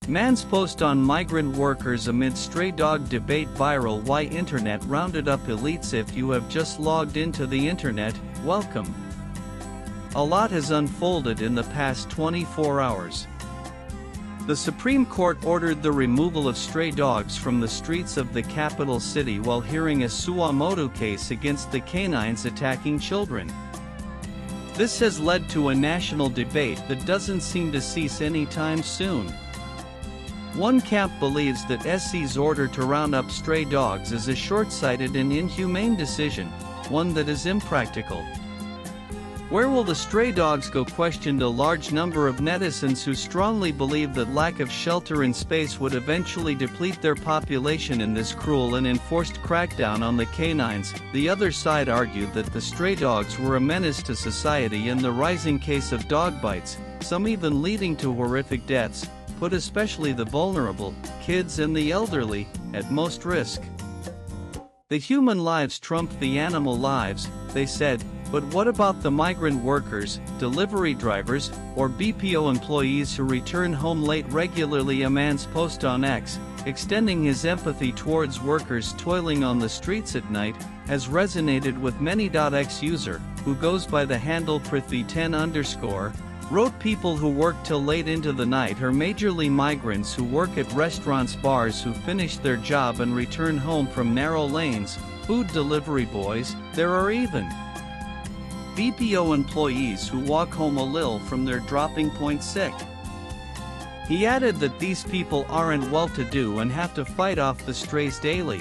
Man's post on migrant workers amid stray dog debate viral. Why internet rounded up elites? If you have just logged into the internet, welcome. A lot has unfolded in the past 24 hours. The Supreme Court ordered the removal of stray dogs from the streets of the capital city while hearing a suo motu case against the canines attacking children. This has led to a national debate that doesn't seem to cease anytime soon. One camp believes that SC's order to round up stray dogs is a short-sighted and inhumane decision, one that is impractical. Where will the stray dogs go? Questioned a large number of netizens who strongly believe that lack of shelter and space would eventually deplete their population in this cruel and enforced crackdown on the canines. The other side argued that the stray dogs were a menace to society and the rising case of dog bites, some even leading to horrific deaths, put especially the vulnerable, kids and the elderly, at most risk. The human lives trump the animal lives, they said, but what about the migrant workers, delivery drivers, or BPO employees who return home late regularly? A man's post on X, extending his empathy towards workers toiling on the streets at night, has resonated with many. X user, who goes by the handle Prithvi10_, wrote, people who work till late into the night are majorly migrants who work at restaurants, bars, who finish their job and return home from narrow lanes, food delivery boys. There are even BPO employees who walk home a little from their dropping point sick. He added that these people aren't well-to-do and have to fight off the strays daily.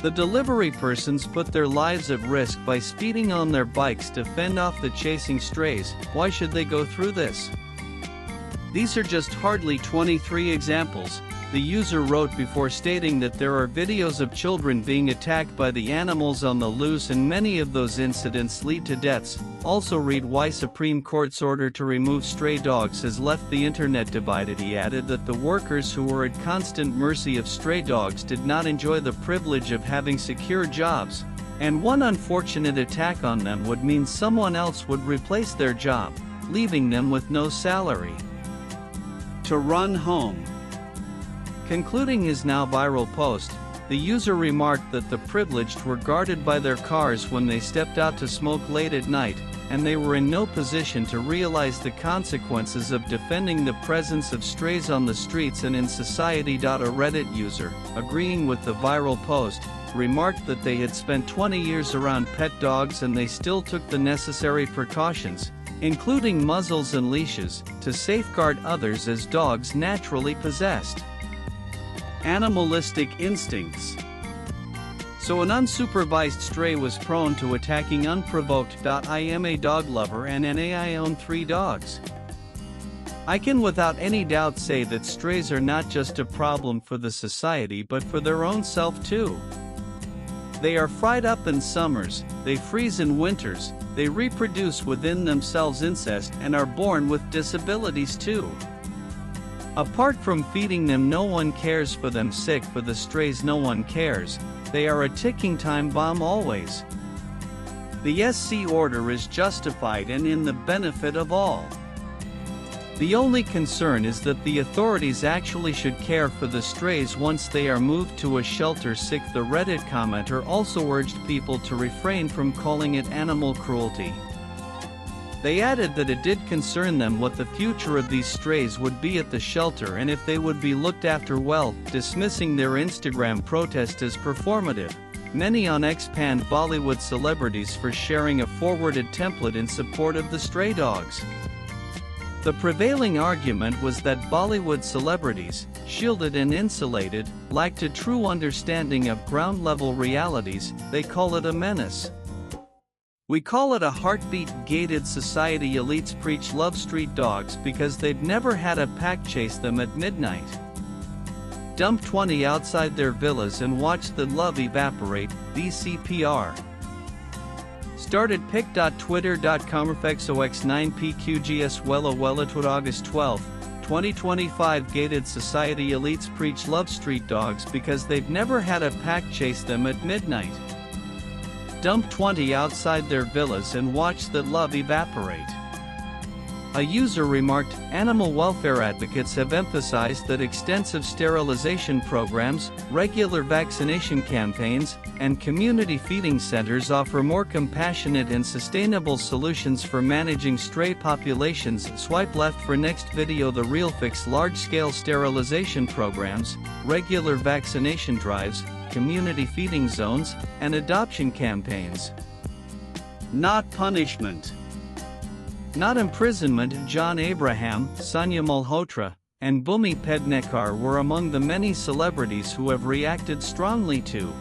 The delivery persons put their lives at risk by speeding on their bikes to fend off the chasing strays. Why should they go through this? These are just hardly 23 examples, the user wrote before stating that there are videos of children being attacked by the animals on the loose and many of those incidents lead to deaths. Also read why Supreme Court's order to remove stray dogs has left the internet divided. He added that the workers who were at constant mercy of stray dogs did not enjoy the privilege of having secure jobs, and one unfortunate attack on them would mean someone else would replace their job, leaving them with no salary to run home. Concluding his now viral post, the user remarked that the privileged were guarded by their cars when they stepped out to smoke late at night, and they were in no position to realize the consequences of defending the presence of strays on the streets and in society. A Reddit user, agreeing with the viral post, remarked that they had spent 20 years around pet dogs and they still took the necessary precautions, including muzzles and leashes, to safeguard others as dogs naturally possessed animalistic instincts. So an unsupervised stray was prone to attacking unprovoked. I am a dog lover and I own 3 dogs. I can without any doubt say that strays are not just a problem for the society but for their own self too. They are fried up in summers, they freeze in winters, they reproduce within themselves incest and are born with disabilities too. Apart from feeding them, no one cares for them. Sick for the strays, no one cares. They are a ticking time bomb always. The SC order is justified and in the benefit of all. The only concern is that the authorities actually should care for the strays once they are moved to a shelter. Sick. The Reddit commenter also urged people to refrain from calling it animal cruelty. They added that it did concern them what the future of these strays would be at the shelter and if they would be looked after well, dismissing their Instagram protest as performative. Many on X panned Bollywood celebrities for sharing a forwarded template in support of the stray dogs. The prevailing argument was that Bollywood celebrities, shielded and insulated, lacked a true understanding of ground-level realities. They call it a menace. We call it a heartbeat-gated society. Elites preach love street dogs because they've never had a pack chase them at midnight. Dump 20 outside their villas and watch the love evaporate. BCPR. Started pic.twitter.com FXOX9PQGS Wella August 12, 2025. Gated society. Elites preach love street dogs because they've never had a pack chase them at midnight. Dump 20 outside their villas and watch the love evaporate. A user remarked, animal welfare advocates have emphasized that extensive sterilization programs, regular vaccination campaigns, and community feeding centers offer more compassionate and sustainable solutions for managing stray populations. Swipe left for next video. The Real Fix: large-scale sterilization programs, regular vaccination drives, community feeding zones, and adoption campaigns. Not punishment. Not imprisonment. John Abraham, Sanya Malhotra, and Bhumi Pednekar were among the many celebrities who have reacted strongly to